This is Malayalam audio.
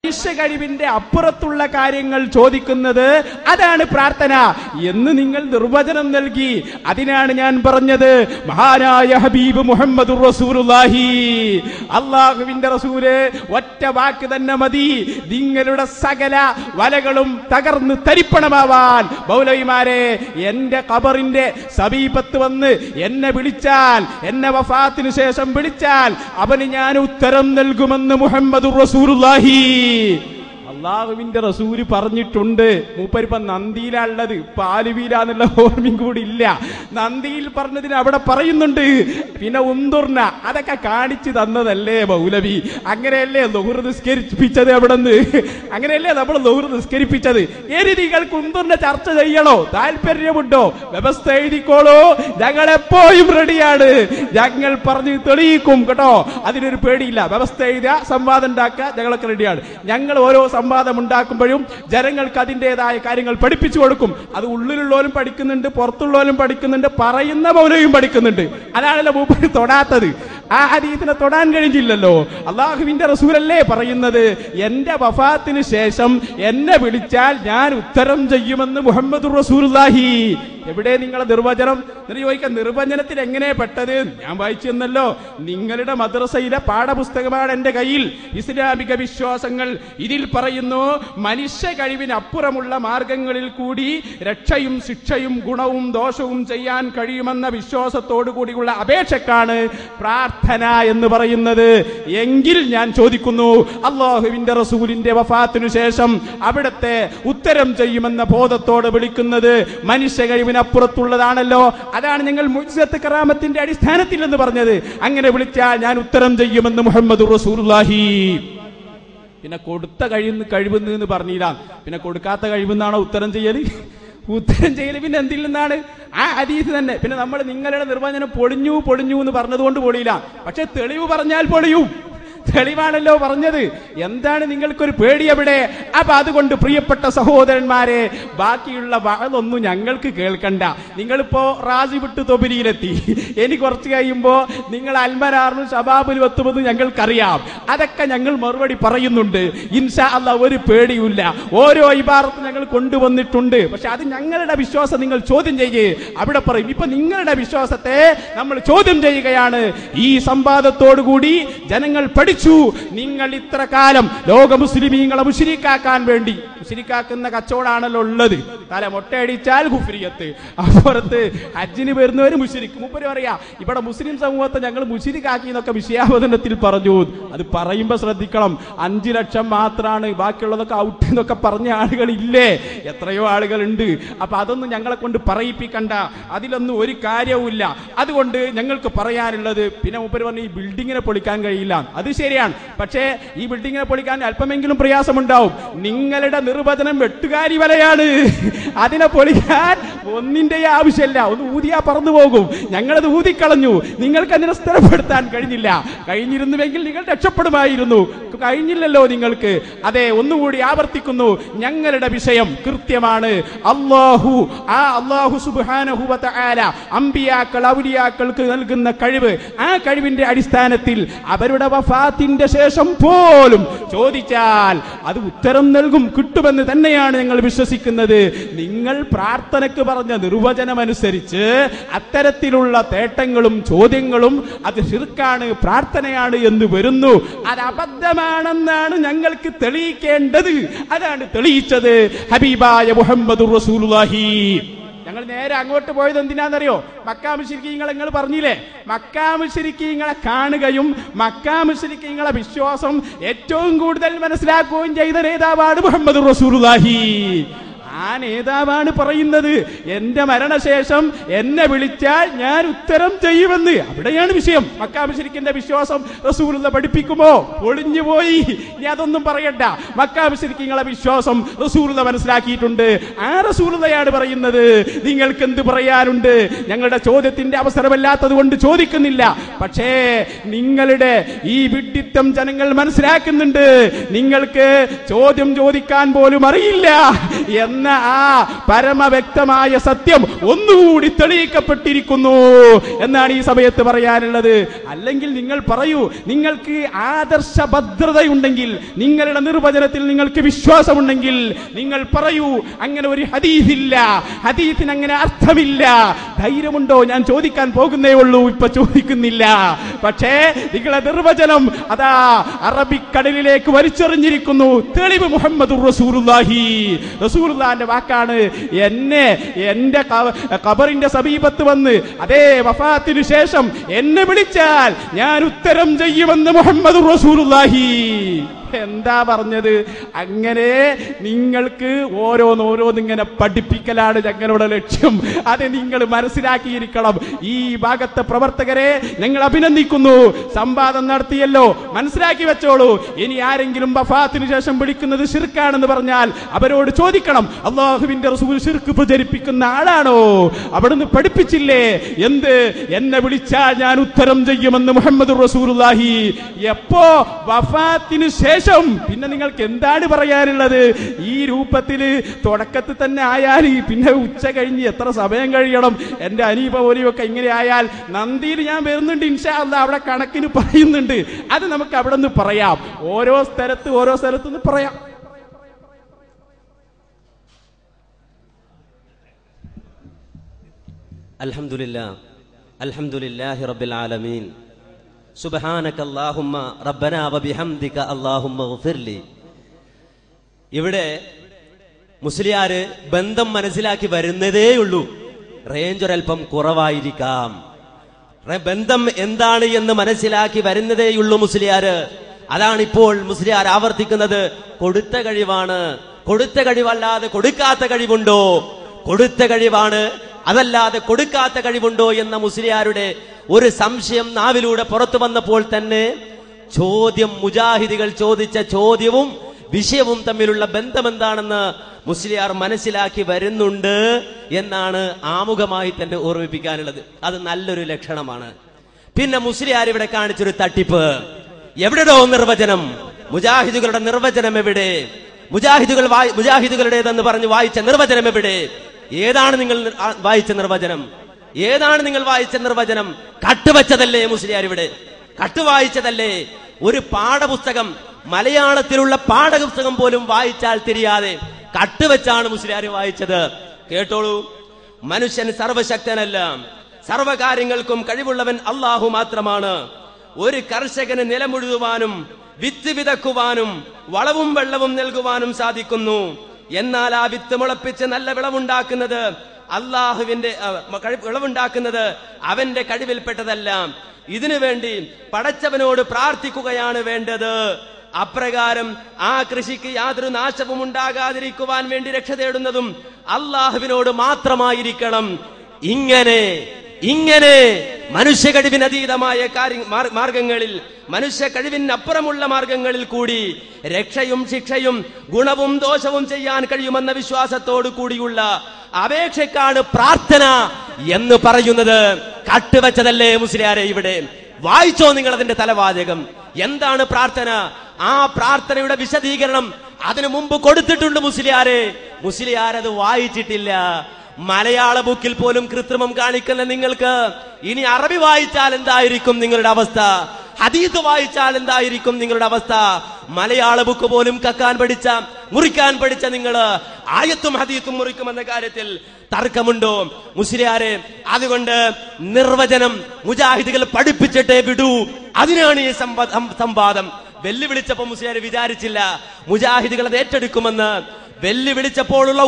മനുഷ്യ കഴിവിന്റെ അപ്പുറത്തുള്ള കാര്യങ്ങൾ ചോദിക്കുന്നത് അതാണ് പ്രാർത്ഥന എന്ന് നിങ്ങൾ നിർവചനം നൽകി. അതിനാണ് ഞാൻ പറഞ്ഞത് മഹാനായ ഹബീബ് മുഹമ്മദുർ റസൂലുള്ളാഹി, അല്ലാഹുവിന്റെ റസൂല് ഒറ്റ വാക്ക് തന്നെ മതി നിങ്ങളുടെ സകല വലകളും തകർന്ന് തരിപ്പണമാവാൻ. മൗലവിമാരെ, എന്റെ ഖബറിന്റെ സമീപത്ത് വന്ന് എന്നെ വിളിച്ചാൽ, എന്നെ വഫാത്തിന് ശേഷം വിളിച്ചാൽ അവന് ഞാൻ ഉത്തരം നൽകുമെന്ന് മുഹമ്മദുർ റസൂലുള്ളാഹി. അള്ളാഹുവിന്റെ റസൂല് പറഞ്ഞിട്ടുണ്ട്. മൂപ്പരിപ്പം നന്ദിയിലുള്ളത്, പാലുവീലാന്നുള്ള ഓർമ്മയും കൂടി ഇല്ല. നന്ദിയിൽ പറഞ്ഞതിന് അവിടെ പറയുന്നുണ്ട്. പിന്നെ ഉന്തുർന അതൊക്കെ കാണിച്ചു തന്നതല്ലേ മൗലവി? അങ്ങനെയല്ലേ ളുഹ്ർ നിസ്കരിപ്പിച്ചത്? എവിടെന്ന് അങ്ങനെയല്ലേ നമ്മൾ ളുഹ്ർ നിസ്കരിപ്പിച്ചത്? നിങ്ങൾക്ക് ഉന്തുർന ചർച്ച ചെയ്യണോ? താല്പര്യമുണ്ടോ? വ്യവസ്ഥ എഴുതിക്കോളൂ, ഞങ്ങൾ എപ്പോഴും റെഡിയാണ്. ഞങ്ങൾ പറഞ്ഞ് തെളിയിക്കും കേട്ടോ, അതിനൊരു പേടിയില്ല. വ്യവസ്ഥ എഴുതുക, സംവാദം ഉണ്ടാക്കുക, ഞങ്ങളൊക്കെ റെഡിയാണ്. ഞങ്ങൾ ഓരോ സംവാദം ഉണ്ടാക്കുമ്പോഴും ജനങ്ങൾക്ക് അതിൻ്റെതായ കാര്യങ്ങൾ പഠിപ്പിച്ചു കൊടുക്കും. അത് ഉള്ളിലുള്ളവരും പഠിക്കുന്നുണ്ട്, പുറത്തുള്ളവരും പഠിക്കുന്നുണ്ട്, പറയുന്ന മൗലവിയും പഠിക്കുന്നുണ്ട്. അതാണല്ലോ മൂപ്പര് തൊടാത്തത്. ആ ഹദീസിനെ തൊടാൻ കഴിഞ്ഞില്ലല്ലോ. അള്ളാഹുവിന്റെ റസൂലല്ലേ പറയുന്നത്, എന്റെ വഫാത്തിന് ശേഷം എന്നെ വിളിച്ചാൽ ഞാൻ ഉത്തരം ചെയ്യുമെന്ന് മുഹമ്മദുർ റസൂലുള്ളാഹി. എവിടെ നിങ്ങളെ നിർവചനം? ചോദിക്കാം, നിർവചനത്തിൽ എങ്ങനെ പെട്ടത്? ഞാൻ വായിച്ചു തന്നല്ലോ. നിങ്ങളുടെ മദ്രസയിലെ പാഠപുസ്തകമാണ് എന്റെ കയ്യിൽ. ഇസ്ലാമിക വിശ്വാസങ്ങൾ. ഇതിൽ പറയുന്നു, മനുഷ്യ കഴിവിനപ്പുറമുള്ള മാർഗങ്ങളിൽ കൂടി രക്ഷയും ശിക്ഷയും ഗുണവും ദോഷവും ചെയ്യാൻ കഴിയുമെന്ന വിശ്വാസത്തോടു കൂടിയുള്ള അപേക്ഷക്കാണ് പ്രാർത്ഥന എന്ന് പറയുന്നത്. എങ്കിൽ ഞാൻ ചോദിക്കുന്നു, അല്ലാഹുവിന്റെ റസൂലിന്റെ വഫാത്തിനു ശേഷം അവിടത്തെ ഉത്തരം ചെയ്യുമെന്ന ബോധത്തോടെ വിളിക്കുന്നത് മനുഷ്യ കഴിവിനപ്പുറത്തുള്ളതാണല്ലോ. അതാണ് ഞങ്ങൾ മുഅ്ജിസത്ത് കറാമത്തിന്റെ അടിസ്ഥാനത്തിൽ എന്ന് പറഞ്ഞത്. അങ്ങനെ വിളിച്ചാൽ ഞാൻ ഉത്തരം ചെയ്യുമെന്ന് മുഹമ്മദുർ റസൂലുള്ളാഹി. പിന്നെ കൊടുത്ത കഴിവെന്ന് എന്ന് പറഞ്ഞില്ല. പിന്നെ കൊടുക്കാത്ത കഴിവെന്നാണോ ഉത്തരം ചെയ്യല്? ഉത്തരം ചെയ്യല് പിന്നെ എന്തിൽ നിന്നാണ്? ആ ഹദീസ് തന്നെ. പിന്നെ നമ്മൾ നിങ്ങളുടെ നിർവചനം പൊളിഞ്ഞു എന്ന് പറഞ്ഞതുകൊണ്ട് പൊളിയില്ല. പക്ഷെ തെളിവ് പറഞ്ഞാൽ പൊളിയും. തെളിവാണല്ലോ പറഞ്ഞത്. എന്താണ് നിങ്ങൾക്കൊരു പേടി എവിടെ? അപ്പൊ അതുകൊണ്ട് പ്രിയപ്പെട്ട സഹോദരന്മാരെ, ബാക്കിയുള്ള വഅദൊന്നും ഞങ്ങൾക്ക് കേൾക്കണ്ട. നിങ്ങളിപ്പോ റാസി വിട്ട് തൊബിരിയിലെത്തി. ഇനി കുറച്ച് കഴിയുമ്പോ നിങ്ങൾ അൽമനാറിനും ശബാബിലും എത്തുമെന്ന് ഞങ്ങൾക്കറിയാം. അതൊക്കെ ഞങ്ങൾ മറുപടി പറയുന്നുണ്ട്. ഇൻഷാ അല്ലാഹ് ഒരു പേടിയില്ല. ഓരോ ഇബാറത്തും ഞങ്ങൾ കൊണ്ടുവന്നിട്ടുണ്ട്. പക്ഷെ അത് ഞങ്ങളുടെ വിശ്വാസം നിങ്ങൾ ചോദ്യം ചെയ്യേ. അവിടെ പറയും. ഇപ്പൊ നിങ്ങളുടെ വിശ്വാസത്തെ നമ്മൾ ചോദ്യം ചെയ്യുകയാണ്. ഈ സംവാദത്തോടുകൂടി ജനങ്ങൾ പഠിച്ചു. നിങ്ങൾ ഇത്ര കാലം ലോക മുസ്ലിമീങ്ങളെ മുശ്രിക്കാക്കാൻ വേണ്ടി, മുശ്രിക്കാക്കുന്ന കച്ചവടാണല്ലോ ഉള്ളത്. തല മൊട്ടയടിച്ചാൽ കുഫ്രിയത്ത്, അപ്പുറത്ത് ഹജ്ജിന് വരുന്നവർ മുശ്രിക്ക്. മുപ്പര് പറയാ, ഇവിടെ മുസ്ലിം സമൂഹത്തെ ഞങ്ങൾ മുശ്രിക്കാക്കി എന്നൊക്കെ വിഷയാവതരണത്തിൽ പറഞ്ഞു. അത് പറയുമ്പോ ശ്രദ്ധിക്കണം. 5 ലക്ഷം മാത്രമാണ്, ബാക്കിയുള്ളതൊക്കെ ഔട്ട് എന്നൊക്കെ പറഞ്ഞ ആളുകളില്ലേ? എത്രയോ ആളുകളുണ്ട്. അപ്പൊ അതൊന്നും ഞങ്ങളെ കൊണ്ട് പറയിപ്പിക്കണ്ട. അതിലൊന്നും ഒരു കാര്യവുമില്ല. അതുകൊണ്ട് ഞങ്ങൾക്ക് പറയാനുള്ളത്, പിന്നെ മുപ്പര് പറഞ്ഞു ഈ ബിൽഡിങ്ങിനെ പൊളിക്കാൻ കഴിയില്ല. അത് ശരിയാണ്. പക്ഷേ ഈ ബിൽഡിങ്ങിനെ പൊളിക്കാൻ അല്പമെങ്കിലും പ്രയാസമുണ്ടാവും. നിങ്ങളുടെ നിർവചനം വെട്ടുകാരി വലയാണ്. അതിനെ പൊളിക്കാൻ ഒന്നിന്റെ ആവശ്യമില്ല. ഒന്ന് ഊതിയാ പറന്നു പോകും. ഞങ്ങളത് ഊതിക്കളഞ്ഞു. നിങ്ങൾക്ക് അതിനെ സ്ഥിരപ്പെടുത്താൻ കഴിഞ്ഞില്ല. കഴിഞ്ഞിരുന്നുവെങ്കിൽ നിങ്ങൾ രക്ഷപ്പെടുമായിരുന്നു. കഴിഞ്ഞില്ലല്ലോ നിങ്ങൾക്ക്. അതെ, ഒന്നുകൂടി ആവർത്തിക്കുന്നു, ഞങ്ങളുടെ വിഷയം കൃത്യമാണ്. അല്ലാഹു സുബ്ഹാനഹു വ തആല അമ്പിയാക്കൾ ഔലിയാക്കൾക്ക് നൽകുന്ന കഴിവ്, ആ കഴിവിന്റെ അടിസ്ഥാനത്തിൽ അവരുടെ വഫാത്തിന്റെ ശേഷം പോലും ചോദിച്ചാൽ അത് ഉത്തരം നൽകും, കിട്ടുമെന്ന് തന്നെയാണ് ഞങ്ങൾ വിശ്വസിക്കുന്നത്. നിങ്ങൾ പ്രാർത്ഥനയ്ക്ക് പറഞ്ഞ നിർവചനമനുസരിച്ച് അത്തരത്തിലുള്ള തേട്ടങ്ങളും ചോദ്യങ്ങളും അത് ശിർക്കാണ്, പ്രാർത്ഥനയാണ് എന്ന് വരുന്നു. അത് അബദ്ധമാണെന്നാണ് ഞങ്ങൾക്ക് തെളിയിക്കേണ്ടത്. അതാണ് തെളിയിച്ചത് ഹബീബായ മുഹമ്മദുർ റസൂലുള്ളാഹി. ഞങ്ങൾ നേരെ അങ്ങോട്ട് പോയത് എന്തിനാണെന്നറിയോ? മക്കാ മുശ്രിക്കീങ്ങളെ നിങ്ങൾ പറഞ്ഞില്ലേ, മക്കാ മുശ്രിക്കീങ്ങളെ കാണുകയും മക്കാ മുശ്രിക്കീങ്ങളെ വിശ്വാസം ഏറ്റവും കൂടുതൽ മനസ്സിലാക്കുകയും ചെയ്ത നേതാവാണ് മുഹമ്മദുർ റസൂലുള്ളാഹി. ആ നേതാവാണ് പറയുന്നത്, എന്റെ മരണശേഷം എന്നെ വിളിച്ചാൽ ഞാൻ ഉത്തരം ചെയ്യുമെന്ന്. അവിടെയാണ് വിഷയം. മക്കാ മുശ്രിക്കിന്റെ വിശ്വാസം റസൂലുള്ള പഠിപ്പിക്കുമോ? പൊളിഞ്ഞുപോയി. ഇനി അതൊന്നും പറയണ്ട. മക്കാ മുശ്രിക്കീങ്ങളെ വിശ്വാസം റസൂലുള്ള മനസ്സിലാക്കിയിട്ടുണ്ട്. ആ റസൂലുള്ളയാണ് പറയുന്നത്. നിങ്ങൾക്ക് എന്ത് പറയാനുണ്ട്? ഞങ്ങളുടെ ചോദ്യത്തിന്റെ അവസരമല്ലാത്തത് കൊണ്ട് ചോദിക്കുന്നില്ല. പക്ഷേ നിങ്ങളുടെ ഈ വിഡ്ഢിത്തം ജനങ്ങൾ മനസ്സിലാക്കുന്നുണ്ട്. നിങ്ങൾക്ക് ചോദ്യം ചോദിക്കാൻ പോലും അറിയില്ല എന്ന എന്ന ആ പരമവ്യക്തമായ സത്യം ഒന്നുകൂടി തെളിയിക്കപ്പെട്ടിരിക്കുന്നു എന്നാണ് ഈ സമയത്ത് പറയാനുള്ളത്. അല്ലെങ്കിൽ നിങ്ങൾ പറയൂ, നിങ്ങൾക്ക് ആദർശഭദ്രതയുണ്ടെങ്കിൽ, നിങ്ങളുടെ നിർവചനത്തിൽ നിങ്ങൾക്ക് വിശ്വാസമുണ്ടെങ്കിൽ നിങ്ങൾ പറയൂ, അങ്ങനെ ഒരു ഹദീസില്ല, ഹദീസിന് അങ്ങനെ അർത്ഥമില്ല. ധൈര്യമുണ്ടോ? ഞാൻ ചോദിക്കാൻ പോകുന്നേ ഉള്ളൂ, ഇപ്പൊ ചോദിക്കുന്നില്ല. പക്ഷേ നിങ്ങളെ നിർവചനം അതാ അറബിക്കടലിലേക്ക് വലിച്ചെറിഞ്ഞിരിക്കുന്നു. തെളിവ് മുഹമ്മദുർ റസൂലുള്ളാഹി, റസൂലുള്ളാഹിന്റെ വാക്കാണ്. എന്റെ ഖബറിന്റെ സമീപത്ത് വന്ന് അതേ വഫാത്തിനു ശേഷം എന്നെ വിളിച്ചാൽ ഞാൻ ഉത്തരം ചെയ്യുമെന്ന് മുഹമ്മദുർ റസൂലുള്ളാഹി. എന്താ പറഞ്ഞത്? അങ്ങനെ നിങ്ങൾക്ക് ഓരോന്നിങ്ങനെ പഠിപ്പിക്കലാണ് ഞങ്ങളുടെ ലക്ഷ്യം. അത് നിങ്ങൾ മനസ്സിലാക്കിയിരിക്കണം. ഈ ഭാഗത്തെ പ്രവർത്തകരെ ഞങ്ങൾ അഭിനന്ദിക്കുന്നു. സംവാദം നടത്തിയല്ലോ, മനസ്സിലാക്കി വെച്ചോളൂ. ഇനി ആരെങ്കിലും വഫാത്തിന് ശേഷം വിളിക്കുന്നത് ശിർക്കാണെന്ന് പറഞ്ഞാൽ അവരോട് ചോദിക്കണം, അല്ലാഹുവിന്റെ റസൂൽ ശിർക്ക് പ്രചരിപ്പിക്കുന്ന ആളാണോ? അവിടുന്ന് പഠിപ്പിച്ചില്ലേ എന്ത്? എന്നെ വിളിച്ചാൽ ഞാൻ ഉത്തരം ചെയ്യുമെന്ന് മുഹമ്മദുർ റസൂലുള്ളാഹി. എപ്പോ? വഫാത്തിന് ശേഷം. പിന്നെ നിങ്ങൾക്ക് എന്താണ് പറയാനുള്ളത്? ഈ രൂപത്തില് തുടക്കത്തിൽ തന്നെ ആയാൽ പിന്നെ ഉച്ച കഴിഞ്ഞ് എത്ര സമയം കഴിയണം? എന്റെ അനീപ പോലെയൊക്കെ ഇങ്ങനെ ആയാൽ നന്ദിയിൽ ഞാൻ വരുന്നുണ്ട് ഇൻഷാ അല്ലാഹ്, അവിടെ കണക്കിന് പറയുന്നുണ്ട്. അത് നമുക്ക് അവിടെ നിന്ന് പറയാം. ഓരോ സ്ഥലത്തുനിന്ന് പറയാം. അൽഹംദുലില്ലാഹി റബ്ബിൽ ആലമീൻ. സുബ്ഹാനക അല്ലാഹുമ്മ റബ്ബനാ വബിഹംദിക അല്ലാഹുമ്മ ഗഫിർലി. ഇവിടെ മുസ്ലിയാര് ബന്ധം മനസ്സിലാക്കി വരുന്നതേയുള്ളൂ. റേഞ്ച് ഒരൽപ്പം കുറവായിരിക്കാം. ബന്ധം എന്താണ് എന്ന് മനസ്സിലാക്കി വരുന്നതേയുള്ളൂ മുസ്ലിയാര്. അതാണിപ്പോൾ മുസ്ലിയാർ ആവർത്തിക്കുന്നത്. കൊടുത്ത കഴിവാണ്. കൊടുത്ത കഴിവല്ലാതെ കൊടുക്കാത്ത കഴിവുണ്ടോ? കൊടുത്ത കഴിവാണ്, അതല്ലാതെ കൊടുക്കാത്ത കഴിവുണ്ടോ എന്ന മുസ്ലിയാരുടെ ഒരു സംശയം നാവിലൂടെ പുറത്തു വന്നപ്പോൾ തന്നെ ചോദ്യം, മുജാഹിദികൾ ചോദിച്ച ചോദ്യവും വിഷയവും തമ്മിലുള്ള ബന്ധമെന്താണെന്ന് മുസ്ലിയാർ മനസ്സിലാക്കി വരുന്നുണ്ട് എന്നാണ് ആമുഖമായി തന്നെ ഓർമ്മിപ്പിക്കാനുള്ളത്. അത് നല്ലൊരു ലക്ഷണമാണ്. പിന്നെ മുസ്ലിയാർ ഇവിടെ കാണിച്ചൊരു തട്ടിപ്പ്. എവിടെയോ നിർവചനം, മുജാഹിദുകളുടെ നിർവചനം എവിടെ? മുജാഹിദുകളുടേതെന്ന് പറഞ്ഞ് വായിച്ച നിർവചനം എവിടെ? ഏതാണ് നിങ്ങൾ വായിച്ച നിർവചനം? ഏതാണ് നിങ്ങൾ വായിച്ച നിർവചനം? കട്ടുവച്ചതല്ലേ മുസ്ലിയാർ ഇവിടെ? കട്ടുവായിച്ചതല്ലേ? ഒരു പാഠപുസ്തകം, മലയാളത്തിലുള്ള പാഠപുസ്തകം പോലും വായിച്ചാൽ തിരിയാതെ കട്ടുവെച്ചാണ് മുസ്ലിയാർ വായിച്ചത്. കേട്ടോളൂ. മനുഷ്യൻ സർവശക്തനല്ല, സർവകാര്യങ്ങൾക്കും കഴിവുള്ളവൻ അല്ലാഹു മാത്രമാണ്. ഒരു കർഷകന് നിലമുഴുതുവാനും വിത്ത് വിതക്കുവാനും വളവും വെള്ളവും നൽകുവാനും സാധിക്കുന്നു. എന്നാൽ ആ വിത്ത് മുളപ്പിച്ച് നല്ല വിളവുണ്ടാക്കുന്നത് വിളവുണ്ടാക്കുന്നത് അവന്റെ കഴിവിൽപ്പെട്ടതല്ല. ഇതിനു വേണ്ടി പടച്ചവനോട് പ്രാർത്ഥിക്കുകയാണ് വേണ്ടത്. അപ്രകാരം ആ കൃഷിക്ക് യാതൊരു നാശവും ഉണ്ടാകാതിരിക്കുവാൻ വേണ്ടി രക്ഷ തേടുന്നതും അള്ളാഹുവിനോട് മാത്രമായിരിക്കണം. ഇങ്ങനെ മനുഷ്യ കഴിവിനതീതമായ മാർഗങ്ങളിൽ, മനുഷ്യ കഴിവിനപ്പുറമുള്ള മാർഗങ്ങളിൽ കൂടി രക്ഷയും ശിക്ഷയും ഗുണവും ദോഷവും ചെയ്യാൻ കഴിയുമെന്ന വിശ്വാസത്തോടു കൂടിയുള്ള അപേക്ഷക്കാണ് പ്രാർത്ഥന എന്ന് പറയുന്നത്. കട്ടുവച്ചതല്ലേ മുസ്ലിയാരെ? ഇവിടെ വായിച്ചോ നിങ്ങൾ അതിന്റെ തലവാചകം. എന്താണ് പ്രാർത്ഥന? ആ പ്രാർത്ഥനയുടെ വിശദീകരണം അതിനു മുമ്പ് കൊടുത്തിട്ടുണ്ട് മുസ്ലിയാരെ. മുസ്ലിയാരത് വായിച്ചിട്ടില്ല. മലയാള ബുക്കിൽ പോലും കൃത്രിമം കാണിക്കുന്ന നിങ്ങൾക്ക് ഇനി അറബി വായിച്ചാൽ എന്തായിരിക്കും നിങ്ങളുടെ അവസ്ഥ? ഹദീസ് വായിച്ചാൽ എന്തായിരിക്കും നിങ്ങളുടെ അവസ്ഥ? മലയാള ബുക്ക് പോലും മുറിക്കാൻ പഠിച്ച നിങ്ങൾ ആയത്തും ഹദീസും മുറിക്കുമെന്ന കാര്യത്തിൽ തർക്കമുണ്ടോ മുസ്ലിയാരെ? അതുകൊണ്ട് നിർവചനം മുജാഹിദുകൾ പഠിപ്പിച്ചിട്ടേ വിടൂ. അതിനാണ് ഈ സംവാദം. വെല്ലുവിളിച്ചപ്പോ മുസ്ലിയാർ വിചാരിച്ചില്ല മുജാഹിദുകൾ അത് ഏറ്റെടുക്കുമെന്ന്. വെല്ലുവിളിച്ചപ്പോഴുള്ള